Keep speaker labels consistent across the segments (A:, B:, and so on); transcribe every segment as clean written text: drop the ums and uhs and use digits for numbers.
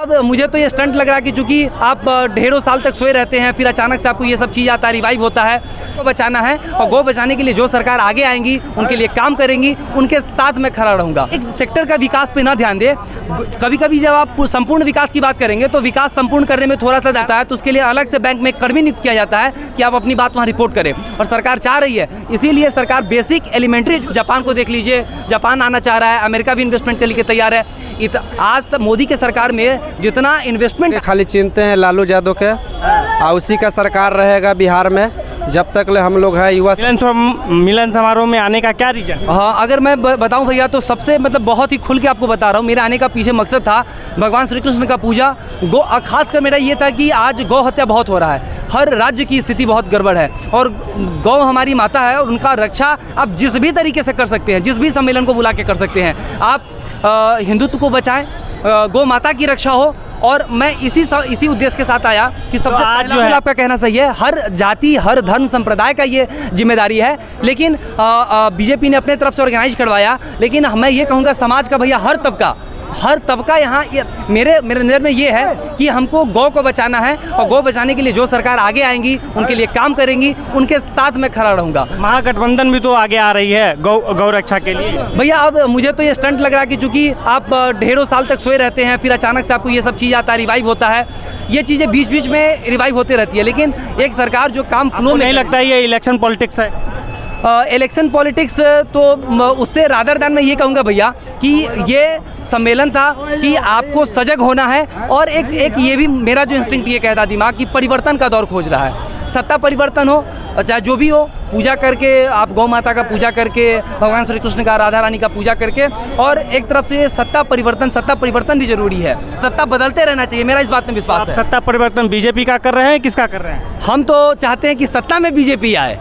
A: अब मुझे तो ये स्टंट लग रहा है कि चूंकि आप ढेरों साल तक सोए रहते हैं, फिर अचानक से आपको ये सब चीज़ आता है, रिवाइव होता है। गौ बचाना है और गौ बचाने के लिए जो सरकार आगे आएंगी उनके लिए काम करेंगी, उनके साथ मैं खड़ा रहूँगा। एक सेक्टर का विकास पे ना ध्यान दे। कभी कभी जब आप संपूर्ण विकास की बात करेंगे तो विकास संपूर्ण करने में थोड़ा सा जाता है, तो उसके लिए अलग से बैंक में कर्मी नियुक्त किया जाता है कि आप अपनी बात वहाँ रिपोर्ट करें, और सरकार चाह रही है। इसीलिए सरकार बेसिक एलिमेंट्री, जापान को देख लीजिए, जापान आना चाह रहा है, अमेरिका भी इन्वेस्टमेंट के लिए तैयार है। आज तक मोदी के सरकार में जितना इन्वेस्टमेंट
B: खाली चिंते हैं लालू यादव के, और उसी का सरकार रहेगा बिहार में जब तक हम लोग है युवा।
C: मिलन समारोह में आने का क्या रीजन?
A: हाँ, अगर मैं बताऊं भैया तो सबसे बहुत ही खुल के आपको बता रहा हूँ, मेरे आने का पीछे मकसद था भगवान श्री कृष्ण का पूजा। गौ खासकर मेरा ये था कि आज गौ हत्या बहुत हो रहा है, हर राज्य की स्थिति बहुत गड़बड़ है, और गौ हमारी माता है और उनका रक्षा आप जिस भी तरीके से कर सकते हैं, जिस भी सम्मेलन को बुला के कर सकते हैं। आप हिंदुत्व को बचाएं, गौ माता की रक्षा हो, और मैं इसी उद्देश्य के साथ आया कि सबसे पहला जो है आपका कहना सही है, हर जाति हर धर्म संप्रदाय का ये जिम्मेदारी है। लेकिन बीजेपी ने अपने तरफ से ऑर्गेनाइज करवाया, लेकिन मैं ये कहूँगा समाज का भैया हर तबका यहाँ मेरे नज़र में ये है कि हमको गौ को बचाना है, और गौ बचाने के लिए जो सरकार आगे आएंगी उनके लिए काम करेंगी, उनके साथ मैं खड़ा रहूँगा।
C: महागठबंधन भी तो आगे आ रही है गौ रक्षा के लिए।
A: भैया अब मुझे तो ये स्टंट लग रहा है कि चूंकि आप ढेरों साल तक सोए रहते हैं, फिर अचानक से आपको ये सब चीज़ आता है, रिवाइव होता है। ये चीज़ें बीच बीच में रिवाइव होते रहती है, लेकिन एक सरकार जो काम फ्लो में
C: नहीं लगता है ये इलेक्शन पॉलिटिक्स है?
A: इलेक्शन पॉलिटिक्स तो उससे रादर दैन मैं ये कहूँगा भैया कि ये सम्मेलन था कि आपको सजग होना है, और एक ये भी मेरा जो इंस्टिंक्ट ये कहता दिमाग कि परिवर्तन का दौर खोज रहा है। सत्ता परिवर्तन हो चाहे जो भी हो, पूजा करके आप गौ माता का पूजा करके, भगवान श्री कृष्ण का, राधा रानी का पूजा करके, और एक तरफ से सत्ता परिवर्तन भी जरूरी है। सत्ता बदलते रहना चाहिए, मेरा इस बात में विश्वास है।
C: सत्ता परिवर्तन बीजेपी का कर रहे हैं, किसका कर रहे हैं?
A: हम तो चाहते हैं कि सत्ता में बीजेपी आए।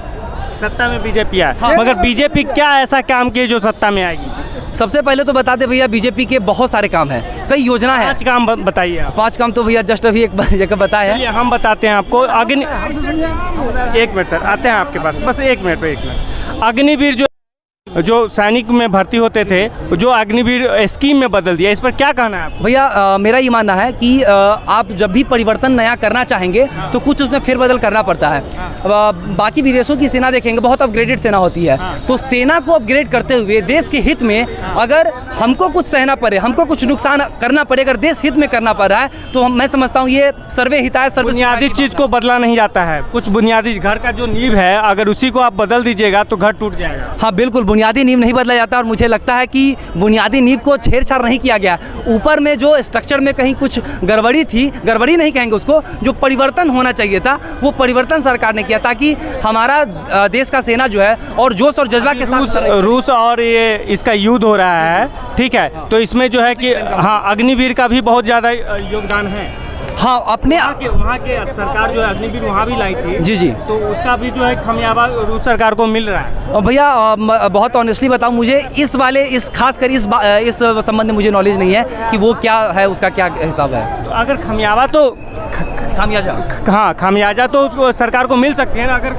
C: सत्ता में बीजेपी आए।
A: हाँ।
C: मगर बीजेपी क्या ऐसा काम किए जो सत्ता में आएगी?
A: सबसे पहले तो बता दे भैया, बीजेपी के बहुत सारे काम हैं, कई योजना है।
C: 5 काम बताइए आप।
A: 5 काम तो भैया जस्ट अभी एक जगह बताया है।
C: हम बताते हैं आपको। एक मिनट सर, आते हैं आपके पास, बस एक मिनट। अग्निवीर जो सैनिक में भर्ती होते थे, जो अग्निवीर स्कीम में बदल दिया, इस पर क्या कहना है आपको?
A: भैया मेरा ये मानना है कि आप जब भी परिवर्तन नया करना चाहेंगे तो कुछ उसमें फेरबदल करना पड़ता है। बाकी विदेशों की सेना देखेंगे, बहुत अपग्रेडेड सेना होती है, तो सेना को अपग्रेड करते हुए देश के हित में अगर हमको कुछ सहना पड़े, हमको कुछ नुकसान करना पड़े, अगर देश हित में करना पड़ रहा है, तो मैं समझता हूँ ये सर्वे हिताय सर्वे।
C: बुनियादी चीज़ को बदला नहीं जाता है, कुछ बुनियादी घर का जो नींव है, अगर उसी को आप बदल दीजिएगा तो घर टूट जाएगा।
A: हाँ बिल्कुल, बुनियादी नींव नहीं बदला जाता, और मुझे लगता है कि बुनियादी नींव को छेड़छाड़ नहीं किया गया। ऊपर में जो स्ट्रक्चर में कहीं कुछ गड़बड़ी थी, गड़बड़ी नहीं कहेंगे उसको, जो परिवर्तन होना चाहिए था वो परिवर्तन सरकार ने किया, ताकि हमारा देश का सेना जो है और जोश और जज्बा के साथ
C: रूस और ये इसका युद्ध हो रहा है, ठीक है, तो इसमें जो है कि हाँ अग्निवीर का भी बहुत ज़्यादा योगदान है।
A: हाँ, अपने
C: वहाँ के सरकार जो है अग्निवीर वहाँ भी लाई थी।
A: जी,
C: तो उसका भी जो है खमियाजा रूस सरकार को मिल रहा है।
A: और भैया बहुत ऑनेस्टली बताऊँ, मुझे खासकर इस संबंध में मुझे नॉलेज नहीं है कि वो क्या है, उसका क्या हिसाब है।
C: तो अगर खामियाजा तो उसको सरकार को मिल सकते हैं ना। अगर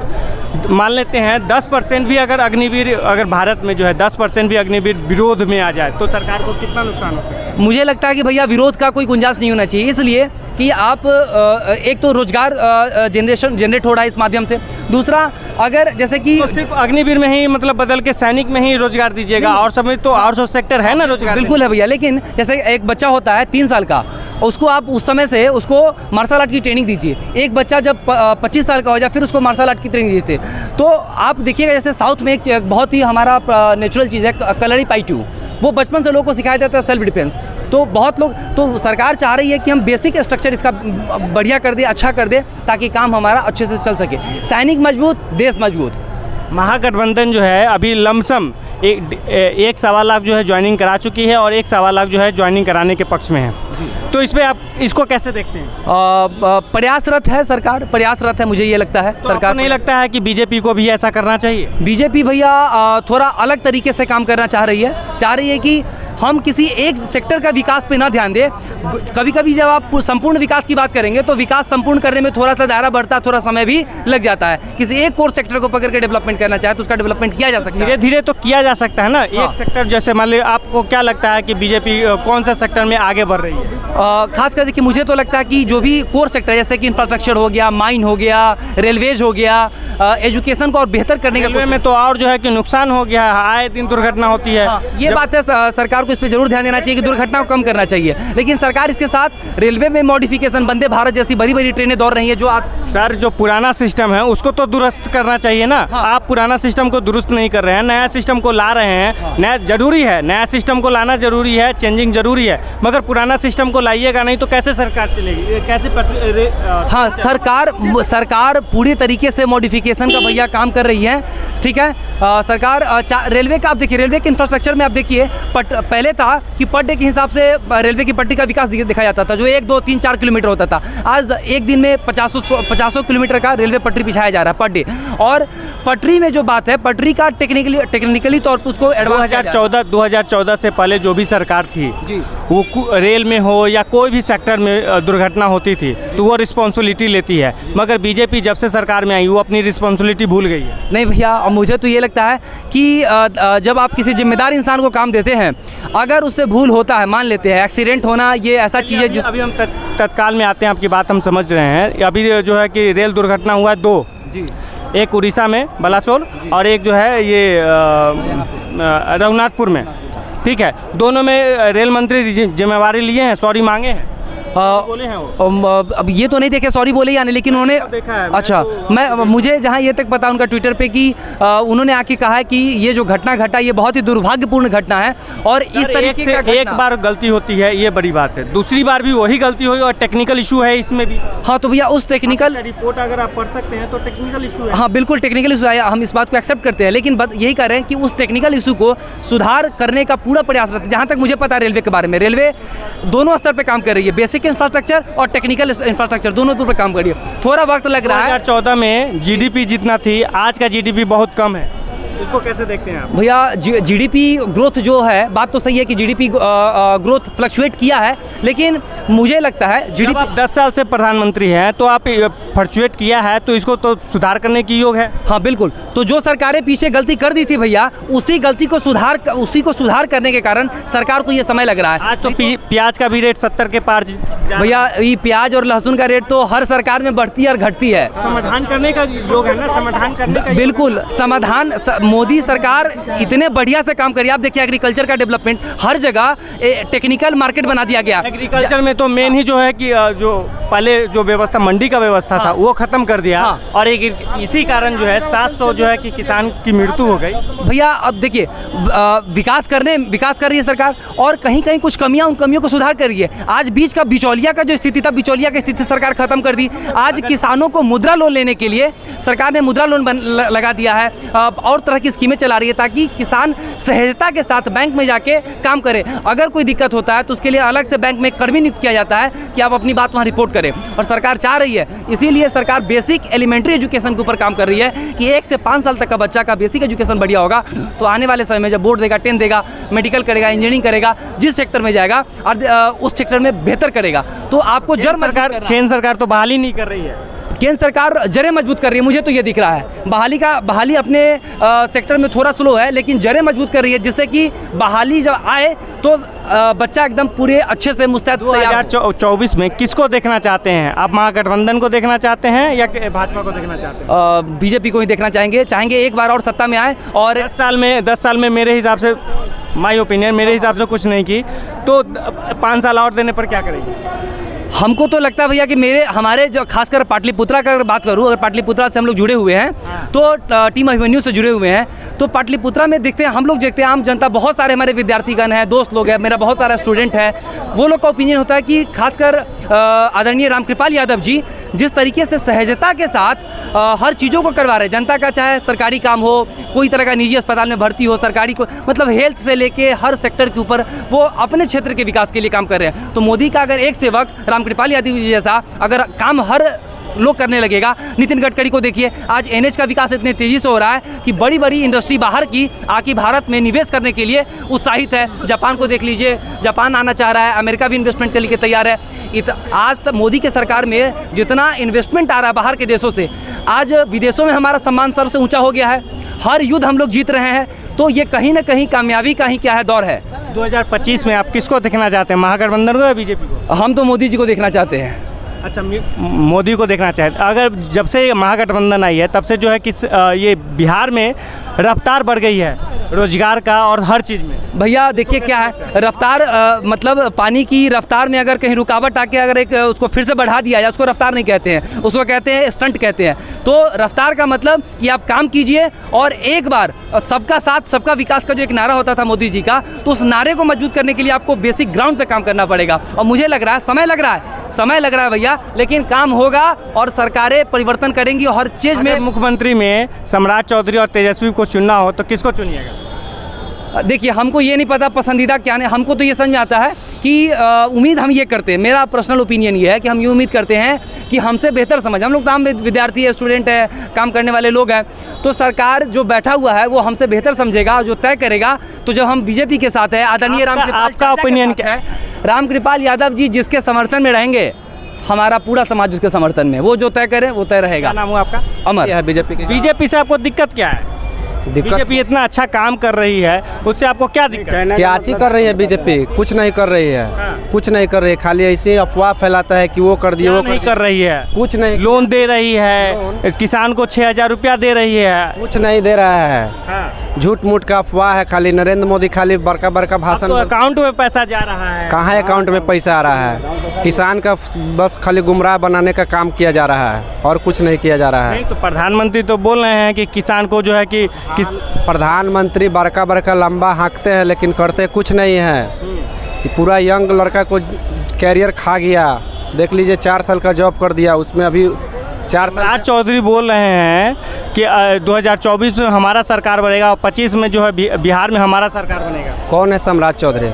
C: मान लेते हैं 10% भी अगर भारत में जो है 10% भी अग्निवीर विरोध में आ जाए तो सरकार को कितना नुकसान हो सकता है?
A: मुझे लगता है कि भैया विरोध का कोई गुंजाइश नहीं होना चाहिए, इसलिए कि आप एक तो रोजगार जनरेट हो रहा है इस माध्यम से, दूसरा अगर जैसे कि
C: तो सिर्फ अग्निवीर में ही मतलब बदल के सैनिक में ही रोजगार दीजिएगा, और सब में तो और सेक्टर है ना रोजगार।
A: बिल्कुल है भैया, लेकिन जैसे एक बच्चा होता है 3 साल का, उसको आप उस समय से उसको मार्शल आर्ट की ट्रेनिंग दीजिए। एक बच्चा जब 25 साल का हो जाए फिर उसको मार्शल आर्ट की ट्रेनिंग दीजिए। तो आप देखिएगा जैसे साउथ में एक बहुत ही हमारा नेचुरल चीज़ है कलरी पाइटू, वो बचपन से लोगों को सिखाया जाता है सेल्फ डिफेंस। तो बहुत लोग, तो सरकार चाह रही है कि हम बेसिक स्ट्रक्चर इसका बढ़िया कर दे, अच्छा कर दे, ताकि काम हमारा अच्छे से चल सके। सैनिक मजबूत, देश मजबूत।
C: महागठबंधन जो है अभी लमसम 1.25 लाख जो है ज्वाइनिंग करा चुकी है, और 1.25 लाख जो है ज्वाइनिंग कराने के पक्ष में है। तो इस पे आप इसको कैसे देखते हैं?
A: प्रयासरत है सरकार, प्रयासरत है, मुझे ये लगता है।
C: तो
A: सरकार
C: नहीं लगता है कि बीजेपी को भी ऐसा करना चाहिए?
A: बीजेपी भैया थोड़ा अलग तरीके से काम करना चाह रही है कि हम किसी एक सेक्टर का विकास पे ना ध्यान दें। कभी कभी जब आप संपूर्ण विकास की बात करेंगे तो विकास संपूर्ण करने में थोड़ा सा दायरा बढ़ता है, थोड़ा समय भी लग जाता है। किसी एक कोर सेक्टर को पकड़ के डेवलपमेंट करना चाहे तो उसका डेवलपमेंट किया जा सकता है।
C: धीरे धीरे तो किया जा सकता है ना। एक सेक्टर जैसे मान लीजिए, आपको क्या लगता है कि बीजेपी कौन सा सेक्टर में आगे बढ़ रही है?
A: खास कर देखिए, मुझे तो लगता है कि जो भी कोर सेक्टर जैसे कि इंफ्रास्ट्रक्चर हो गया, माइन हो गया, रेलवेज हो गया, एजुकेशन को और बेहतर करने का
C: रेलवे में तो और जो है कि नुकसान हो गया है, आए दिन दुर्घटना होती है।
A: ये बात है, सरकार को इस पर जरूर ध्यान देना चाहिए कि दुर्घटना को कम करना चाहिए। लेकिन सरकार इसके साथ रेलवे में मॉडिफिकेशन, वंदे भारत जैसी बड़ी बड़ी ट्रेनें दौड़ रही है जो आज
C: सर जो पुराना सिस्टम है उसको तो दुरुस्त करना चाहिए ना। आप पुराना सिस्टम को दुरुस्त नहीं कर रहे हैं, नया सिस्टम को ला रहे हैं। नया जरूरी है, नया सिस्टम को लाना जरूरी है, चेंजिंग जरूरी है, मगर पुराना सिस्टम को लाइएगा नहीं तो कैसे सरकार चलेगी, कैसे
A: हाँ, सरकार पूरी तरीके से मॉडिफिकेशन का भैया काम कर रही है। ठीक है, सरकार रेलवे का आप देखिए, रेलवे के इंफ्रास्ट्रक्चर में आप देखिए, पहले था कि पर डे के हिसाब से रेलवे की पट्टी का विकास देखा जाता था, जो 1, 2, 3, 4 किलोमीटर होता था। आज एक दिन में 50 किलोमीटर का रेलवे पटरी बिछाया जा रहा है पर डे। और पटरी में जो बात है, पटरी का टेक्निकली तौर पर उसको
C: 2014 से पहले जो भी सरकार थी
A: जी,
C: वो रेल में हो या कोई भी सेक्टर में दुर्घटना होती थी तो वो रिस्पॉन्सिबिलिटी लेती है, मगर बीजेपी जब से सरकार में आई वो अपनी रिस्पॉन्सिबिलिटी भूल गई है।
A: नहीं भैया, मुझे तो ये लगता है कि जब आप किसी जिम्मेदार इंसान को काम देते हैं, अगर उससे भूल होता है, मान लेते हैं एक्सीडेंट होना ये ऐसा चीज़ है जिस
C: अभी हम तत्काल में आते हैं, आपकी बात हम समझ रहे हैं। अभी जो है कि रेल दुर्घटना हुआ है 2
A: जी,
C: एक उड़ीसा में बलासोर और एक जो है ये रघुनाथपुर में। ठीक है, दोनों में रेल मंत्री जिम्मेवारी लिए हैं, सॉरी मांगे हैं, बोले हैं वो।
A: अब ये तो नहीं देखे सॉरी बोले या नहीं, लेकिन उन्होंने
C: देखा है।
A: अच्छा, मुझे जहाँ ये तक पता उनका ट्विटर पे कि उन्होंने आके कहा है कि ये जो घटना घटा ये बहुत ही दुर्भाग्यपूर्ण घटना है और इस तरीके का
C: एक बार गलती होती है ये बड़ी बात है, दूसरी बार भी वही गलती हुई और टेक्निकल इशू है इसमें भी।
A: हाँ, तो भैया उस टेक्निकल
C: रिपोर्ट अगर आप पढ़ सकते हैं तो टेक्निकल इशू है।
A: हाँ बिल्कुल टेक्निकल इशू आया, हम इस बात को एक्सेप्ट करते हैं, लेकिन यही कह रहे हैं कि उस टेक्निकल इशू को सुधार करने का पूरा प्रयास रहता है। जहाँ तक मुझे पता है रेलवे के बारे में, रेलवे दोनों स्तर पर काम कर रही है, बेसिक इंफ्रास्ट्रक्चर और टेक्निकल इंफ्रास्ट्रक्चर दोनों पर काम करिए। थोड़ा वक्त लग रहा है।
C: 2014 में जीडीपी जितना थी, आज का जीडीपी बहुत कम है, इसको कैसे देखते हैं आप?
A: भैया जीडीपी ग्रोथ जो है, बात तो सही है कि जीडीपी ग्रोथ फ्लक्चुएट किया है, लेकिन मुझे लगता है
C: जब आप 10 साल से प्रधानमंत्री हैं तो आप फ्लक्चुएट किया है तो इसको तो सुधार करने की योग है।
A: हाँ बिल्कुल, तो जो सरकारें पीछे गलती कर दी थी भैया, उसी को सुधार करने के कारण सरकार को ये समय लग रहा है।
C: आज तो प्याज का भी रेट 70 के पार
A: भैया, ये प्याज और लहसुन का रेट तो हर सरकार में बढ़ती है और घटती है।
C: समाधान करने का योग है ना, समाधान करने का
A: बिल्कुल समाधान। मोदी सरकार इतने बढ़िया से काम करी, आप देखिए एग्रीकल्चर का डेवलपमेंट, हर जगह टेक्निकल मार्केट बना दिया गया।
C: एग्रीकल्चर में तो मेन ही जो है कि जो पहले जो व्यवस्था मंडी का व्यवस्था था वो खत्म कर दिया। और इसी कारण जो है 700 जो है कि किसान की मृत्यु हो गई।
A: भैया अब देखिए, विकास कर रही है सरकार और कहीं कहीं कुछ कमियां, उन कमियों को सुधार कर रही है। आज बीच का बिचौलिया का जो स्थिति था, बिचौलिया की स्थिति सरकार खत्म कर दी। आज किसानों को मुद्रा लोन लेने के लिए सरकार ने मुद्रा लोन लगा दिया है और तरह की स्कीमें चला रही है ताकि किसान सहजता के साथ बैंक में जाके काम करे। अगर कोई दिक्कत होता है तो उसके लिए अलग से बैंक में कर्मी नियुक्त किया जाता है कि आप अपनी बात वहाँ रिपोर्ट करें, और सरकार चाह रही है, इसीलिए सरकार बेसिक एलिमेंट्री एजुकेशन के ऊपर काम कर रही है कि 1 से 5 साल तक का बच्चा का बेसिक एजुकेशन बढ़िया होगा तो आने वाले समय में जब बोर्ड देगा, 10 देगा, मेडिकल करेगा, इंजीनियरिंग करेगा, जिस सेक्टर में जाएगा और उस सेक्टर में बेहतर करेगा। तो आपको
C: केंद्र सरकार तो बहाली नहीं कर रही है,
A: केंद्र सरकार जड़ें मजबूत कर रही है, मुझे तो ये दिख रहा है। बहाली अपने सेक्टर में थोड़ा स्लो है, लेकिन जड़ें मजबूत कर रही है, जिससे कि बहाली जब आए तो बच्चा एकदम पूरे अच्छे से मुस्तैद।
C: 2024 में किसको देखना चाहते हैं आप? महागठबंधन को देखना चाहते हैं या भाजपा को देखना चाहते हैं?
A: बीजेपी को ही देखना चाहेंगे एक बार और सत्ता में आए। और
C: 10 साल में मेरे हिसाब से, माय ओपिनियन, मेरे हिसाब से कुछ नहीं की, तो 5 साल और देने पर क्या करेंगे?
A: हमको तो लगता है भैया कि हमारे जो खासकर पाटलिपुत्रा का अगर बात करूँ, अगर पाटलिपुत्रा से हम लोग जुड़े हुए हैं तो टीम अभिमन्यु से जुड़े हुए हैं, तो पाटलिपुत्रा में देखते हैं, हम लोग देखते हैं आम जनता, बहुत सारे हमारे विद्यार्थीगण हैं, दोस्त लोग हैं, मेरा बहुत सारा स्टूडेंट है, वो लोग का ओपिनियन होता है कि खासकर आदरणीय रामकृपाल यादव जी जिस तरीके से सहजता के साथ हर चीज़ों को करवा रहे हैं, जनता का चाहे सरकारी काम हो, कोई तरह का निजी अस्पताल में भर्ती हो, सरकारी को मतलब हेल्थ से लेके हर सेक्टर के ऊपर वो अपने क्षेत्र के विकास के लिए काम कर रहे हैं। तो मोदी का अगर एक सेवक रामकृपाल यादव जी जैसा अगर काम हर लोग करने लगेगा। नितिन गडकरी को देखिए, आज NH का विकास इतने तेज़ी से हो रहा है कि बड़ी बड़ी इंडस्ट्री बाहर की आके भारत में निवेश करने के लिए उत्साहित है। जापान को देख लीजिए, जापान आना चाह रहा है, अमेरिका भी इन्वेस्टमेंट के लिए तैयार है। आज तक मोदी के सरकार में जितना इन्वेस्टमेंट आ रहा है बाहर के देशों से, आज विदेशों में हमारा सम्मान सर से ऊंचा हो गया है। हर युद्ध हम लोग जीत रहे हैं, तो ये कहीं ना कहीं कामयाबी का ही क्या है दौर है।
C: 2025 में आप किसको देखना चाहते हैं, महागठबंधन को या बीजेपी को?
A: हम तो मोदी जी को देखना चाहते हैं।
C: अच्छा, मोदी को देखना चाहते। अगर जब से महागठबंधन आई है तब से जो है कि ये बिहार में रफ्तार बढ़ गई है रोजगार का और हर चीज़ में।
A: भैया देखिए क्या है रफ्तार, मतलब पानी की रफ्तार में अगर कहीं रुकावट आके अगर एक उसको फिर से बढ़ा दिया जाए, उसको रफ्तार नहीं कहते हैं, उसको कहते हैं स्टंट कहते हैं। तो रफ्तार का मतलब कि आप काम कीजिए और एक बार सबका साथ सबका विकास का जो एक नारा होता था मोदी जी का, तो उस नारे को मजबूत करने के लिए आपको बेसिक ग्राउंड पे काम करना पड़ेगा। और मुझे लग रहा है समय लग रहा है भैया, लेकिन काम होगा और सरकारें परिवर्तन करेंगी और हर चीज़ में।
C: मुख्यमंत्री में सम्राट चौधरी और तेजस्वी को चुनना हो तो किसको चुनिएगा?
A: देखिए हमको ये नहीं पता पसंदीदा क्या है, हमको तो ये समझ में आता है कि उम्मीद हम ये करते हैं, मेरा पर्सनल ओपिनियन ये है कि हम ये उम्मीद करते हैं कि हमसे बेहतर समझ, हम लोग तो आम विद्यार्थी है, स्टूडेंट है, काम करने वाले लोग हैं, तो सरकार जो बैठा हुआ है वो हमसे बेहतर समझेगा, जो तय करेगा। तो जब हम बीजेपी के साथ है, आदरणीय
C: आपका ओपिनियन क्या है?
A: रामकृपाल यादव जी जिसके समर्थन में रहेंगे, हमारा पूरा समाज उसके समर्थन में, वो जो तय करे वो तय रहेगा।
C: नाम हुआ आपका?
A: अमर
B: है बीजेपी के।
C: बीजेपी से आपको दिक्कत क्या है? बीजेपी इतना अच्छा काम कर रही है, उससे आपको क्या दिक्कत है?
B: क्या अच्छी कर रही है बीजेपी? कुछ नहीं कर रही है, कुछ नहीं कर रही है, खाली ऐसे अफवाह फैलाता है कि वो कर दिए, वो
C: नहीं कर रही है।
B: कुछ नहीं,
C: लोन दे रही है, किसान को 6,000 रुपया दे रही है,
B: कुछ नहीं दे रहा है। झूठ मूठ का अफवाह है, खाली नरेंद्र मोदी खाली बड़का बड़का भाषण।
C: तो अकाउंट में पैसा जा रहा है?
B: कहाँ है अकाउंट में पैसा आ रहा है? किसान का बस खाली गुमराह बनाने का काम किया जा रहा है और कुछ नहीं किया जा रहा है।
C: नहीं तो प्रधानमंत्री तो बोल रहे हैं कि किसान को जो है कि
B: प्रधानमंत्री बड़का बड़का लंबा हाँकते हैं लेकिन करते कुछ नहीं है। पूरा यंग लड़का को कैरियर खा गया, देख लीजिए 4 साल का जॉब कर दिया, उसमें अभी 4 साल।
C: सम्राट चौधरी बोल रहे हैं कि 2024 में हमारा सरकार बनेगा और 25 में जो है बिहार में हमारा सरकार बनेगा।
B: कौन है सम्राट चौधरी?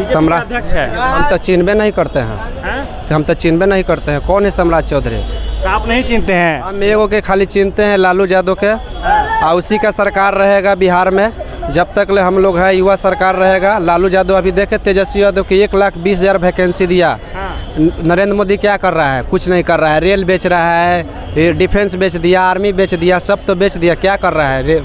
B: सम्राट
C: अध्यक्ष है।
B: हम तो चिन्हबे नहीं करते हैं, हम तो चिन्हबे नहीं करते हैं। कौन है सम्राट चौधरी?
C: तो आप नहीं चिनते हैं?
B: हम एगो के खाली चिनते हैं, लालू यादव के, और उसी का सरकार रहेगा बिहार में जब तक ले हम लोग है, युवा सरकार रहेगा। लालू यादव अभी देखे तेजस्वी यादव की 1,20,000 वैकेंसी दिया। नरेंद्र मोदी क्या कर रहा है? कुछ नहीं कर रहा है। रेल बेच रहा है, डिफेंस बेच दिया, आर्मी बेच दिया, सब तो बेच दिया, क्या कर रहा है?